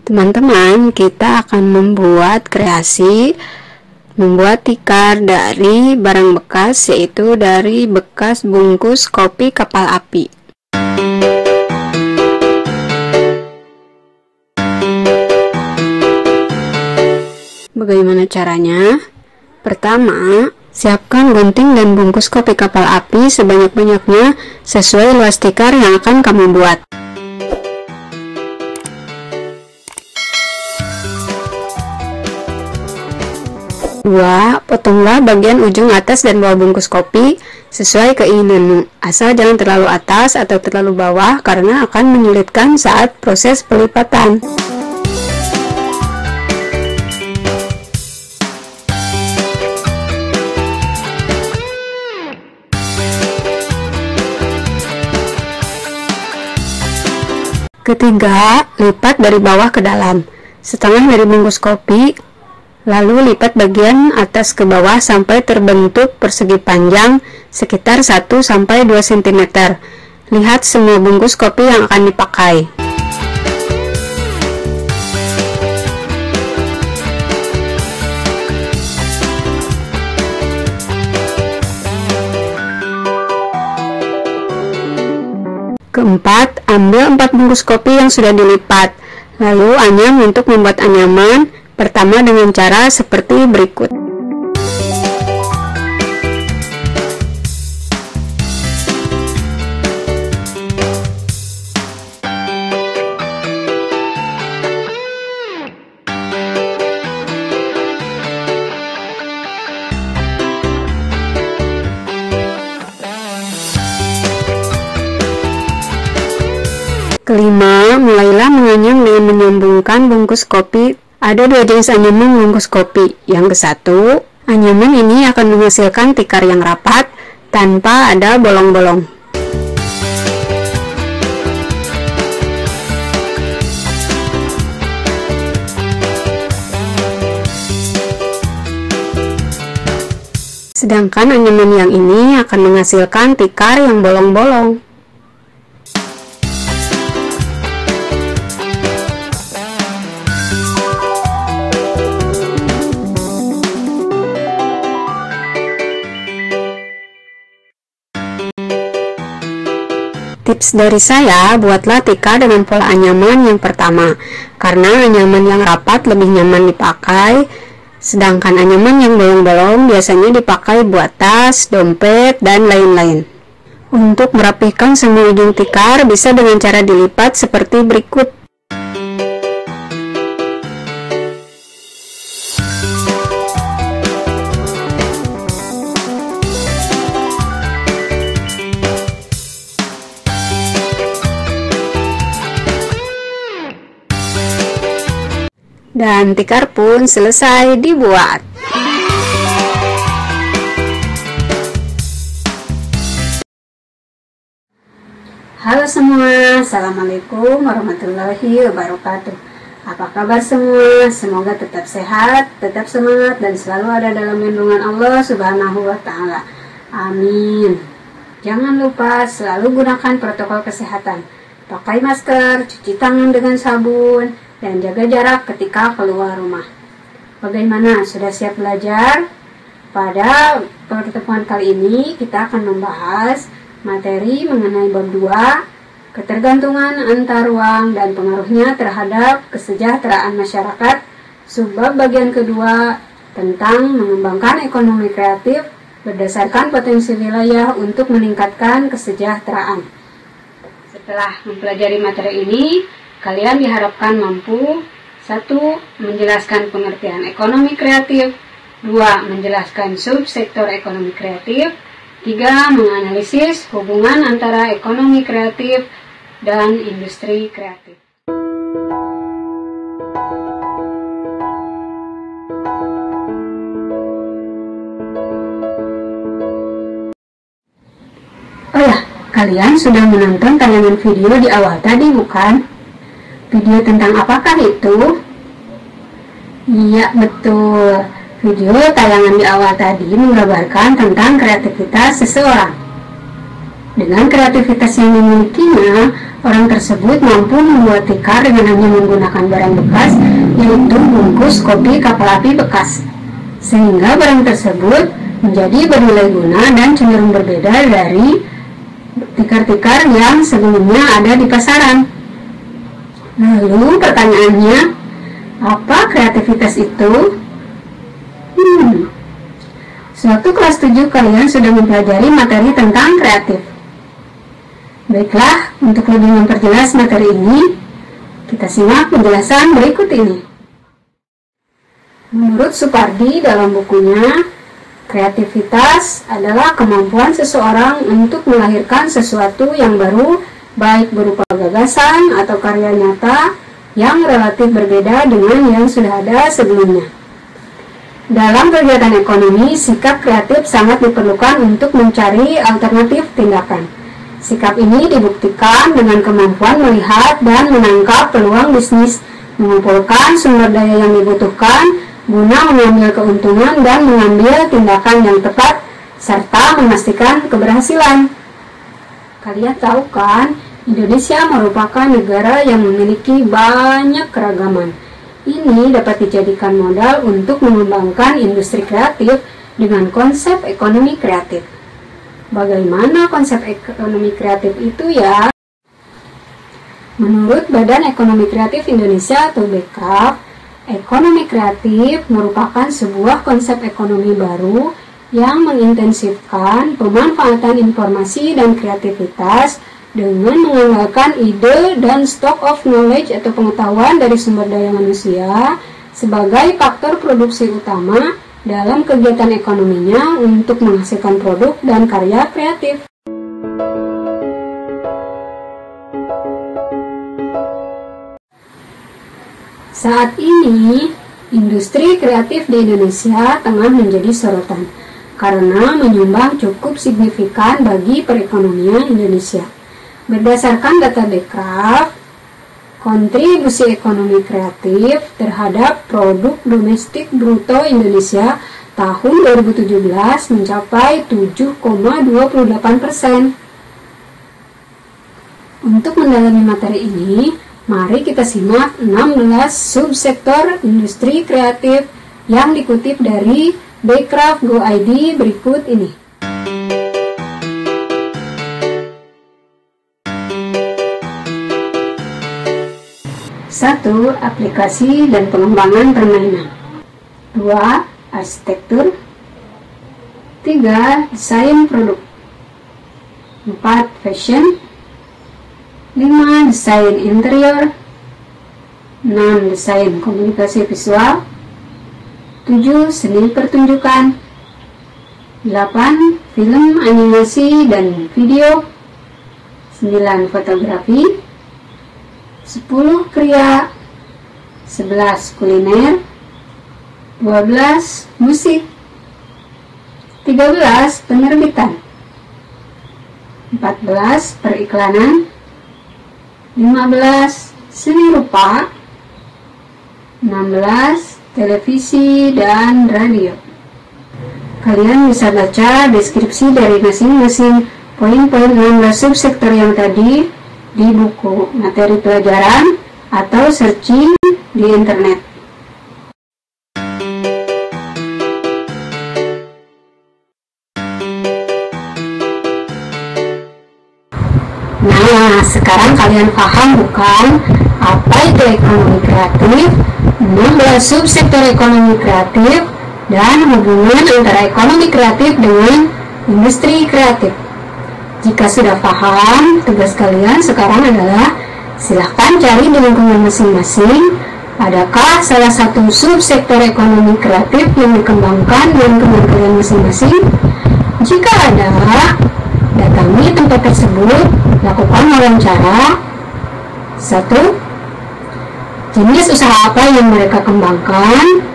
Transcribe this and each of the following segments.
Teman-teman, kita akan membuat membuat tikar dari barang bekas, yaitu dari bekas bungkus kopi kapal api. Bagaimana caranya? Pertama, siapkan gunting dan bungkus kopi kapal api sebanyak-banyaknya sesuai luas tikar yang akan kamu buat. Kedua, potonglah bagian ujung atas dan bawah bungkus kopi sesuai keinginanmu. Asal jangan terlalu atas atau terlalu bawah karena akan menyulitkan saat proses pelipatan. Ketiga, lipat dari bawah ke dalam, setengah dari bungkus kopi. Lalu lipat bagian atas ke bawah sampai terbentuk persegi panjang sekitar 1-2 cm. Lihat semua bungkus kopi yang akan dipakai. Keempat, ambil 4 bungkus kopi yang sudah dilipat. Lalu anyam untuk membuat anyaman. Pertama dengan cara seperti berikut. Kelima, mulailah menganyam dengan menyambungkan bungkus kopi. Ada 2 jenis anyaman bungkus kopi. Yang ke-1, anyaman ini akan menghasilkan tikar yang rapat tanpa ada bolong-bolong. Sedangkan anyaman yang ini akan menghasilkan tikar yang bolong-bolong. Tips dari saya, buatlah tikar dengan pola anyaman yang pertama, karena anyaman yang rapat lebih nyaman dipakai, sedangkan anyaman yang bolong-bolong biasanya dipakai buat tas, dompet, dan lain-lain. Untuk merapihkan semua ujung tikar, bisa dengan cara dilipat seperti berikut. Dan tikar pun selesai dibuat. Halo semua, Assalamualaikum warahmatullahi wabarakatuh. Apa kabar semua? Semoga tetap sehat, tetap semangat, dan selalu ada dalam lindungan Allah Subhanahu wa Ta'ala. Amin. Jangan lupa selalu gunakan protokol kesehatan. Pakai masker, cuci tangan dengan sabun, dan jaga jarak ketika keluar rumah. Bagaimana? Sudah siap belajar? Pada pertemuan kali ini kita akan membahas materi mengenai bab 2, ketergantungan antar ruang dan pengaruhnya terhadap kesejahteraan masyarakat. Subbab bagian kedua tentang mengembangkan ekonomi kreatif berdasarkan potensi wilayah untuk meningkatkan kesejahteraan. Setelah mempelajari materi ini, kalian diharapkan mampu 1. Menjelaskan pengertian ekonomi kreatif, 2. Menjelaskan subsektor ekonomi kreatif, 3. Menganalisis hubungan antara ekonomi kreatif dan industri kreatif. Oh ya, kalian sudah menonton tayangan video di awal tadi, bukan? Video tentang apakah itu? Iya, betul. Video tayangan di awal tadi menggambarkan tentang kreativitas seseorang. Dengan kreativitas yang dimilikinya, orang tersebut mampu membuat tikar dengan hanya menggunakan barang bekas, yaitu bungkus kopi kapal api bekas. Sehingga barang tersebut menjadi bernilai guna dan cenderung berbeda dari tikar-tikar yang sebelumnya ada di pasaran. Lalu pertanyaannya, apa kreativitas itu? Suatu kelas 7 kalian sudah mempelajari materi tentang kreatif. Baiklah, untuk lebih memperjelas materi ini, kita simak penjelasan berikut ini. Menurut Supardi dalam bukunya, kreativitas adalah kemampuan seseorang untuk melahirkan sesuatu yang baru, baik berupa gagasan atau karya nyata yang relatif berbeda dengan yang sudah ada sebelumnya. Dalam kegiatan ekonomi, sikap kreatif sangat diperlukan untuk mencari alternatif tindakan. Sikap ini dibuktikan dengan kemampuan melihat dan menangkap peluang bisnis, mengumpulkan sumber daya yang dibutuhkan guna mengambil keuntungan dan mengambil tindakan yang tepat, serta memastikan keberhasilan. Kalian tahu kan, Indonesia merupakan negara yang memiliki banyak keragaman. Ini dapat dijadikan modal untuk mengembangkan industri kreatif dengan konsep ekonomi kreatif. Bagaimana konsep ekonomi kreatif itu ya? Menurut Badan Ekonomi Kreatif Indonesia atau BEKRAF, ekonomi kreatif merupakan sebuah konsep ekonomi baru yang mengintensifkan pemanfaatan informasi dan kreativitas dengan mengandalkan ide dan stock of knowledge atau pengetahuan dari sumber daya manusia sebagai faktor produksi utama dalam kegiatan ekonominya untuk menghasilkan produk dan karya kreatif. Saat ini, industri kreatif di Indonesia tengah menjadi sorotan karena menyumbang cukup signifikan bagi perekonomian Indonesia. Berdasarkan data BEKRAF, kontribusi ekonomi kreatif terhadap produk domestik bruto Indonesia tahun 2017 mencapai 7,28%. Untuk mendalami materi ini, mari kita simak 16 subsektor industri kreatif yang dikutip dari BEKRAF.go.id berikut ini. 1. Aplikasi dan pengembangan permainan. 2. Arsitektur. 3. Desain produk. 4. Fashion. 5. Desain interior. 6. Desain komunikasi visual. 7. Seni pertunjukan. 8. Film, animasi, dan video. 9. Fotografi. 10. Kriya. 11. Kuliner. 12. Musik. 13. Penerbitan. 14. Periklanan. 15. Seni rupa. 16. Televisi dan radio. Kalian bisa baca deskripsi dari masing-masing poin-poin 16 subsektor yang tadi di buku materi pelajaran atau searching di internet. Nah, sekarang kalian paham bukan apa itu ekonomi kreatif, 16 subsektor ekonomi kreatif, dan hubungan antara ekonomi kreatif dengan industri kreatif. Jika sudah paham, tugas kalian sekarang adalah silahkan cari di lingkungan masing-masing adakah salah satu subsektor ekonomi kreatif yang dikembangkan di lingkungan kalian masing-masing. Jika ada, datangi tempat tersebut, lakukan wawancara. 1. Jenis usaha apa yang mereka kembangkan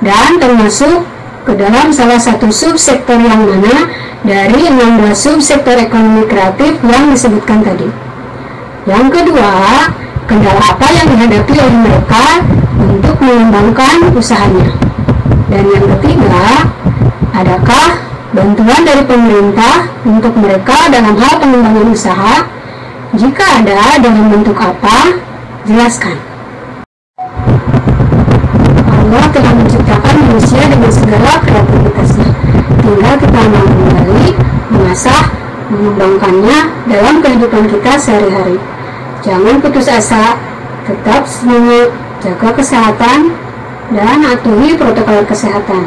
dan termasuk ke dalam salah satu subsektor yang mana dari 16 subsektor ekonomi kreatif yang disebutkan tadi. Yang kedua, kendala apa yang dihadapi oleh mereka untuk mengembangkan usahanya. Dan yang ketiga, adakah bantuan dari pemerintah untuk mereka dalam hal pengembangan usaha. Jika ada, dalam bentuk apa? Jelaskan. Allah telah menciptakan manusia dengan segala kreativitasnya. Tinggal kita mau kembali, mengasah, mengembangkannya dalam kehidupan kita sehari-hari. Jangan putus asa, tetap semangat, jaga kesehatan, dan atuhi protokol kesehatan.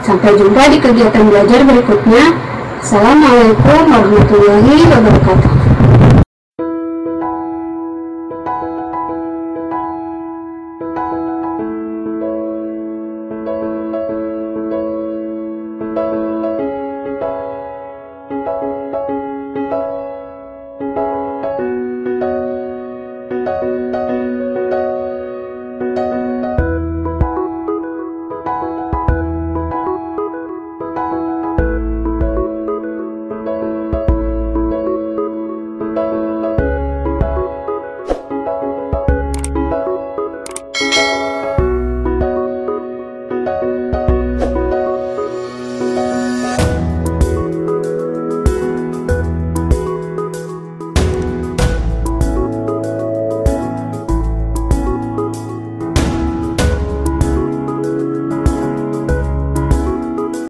Sampai jumpa di kegiatan belajar berikutnya. Assalamualaikum warahmatullahi wabarakatuh.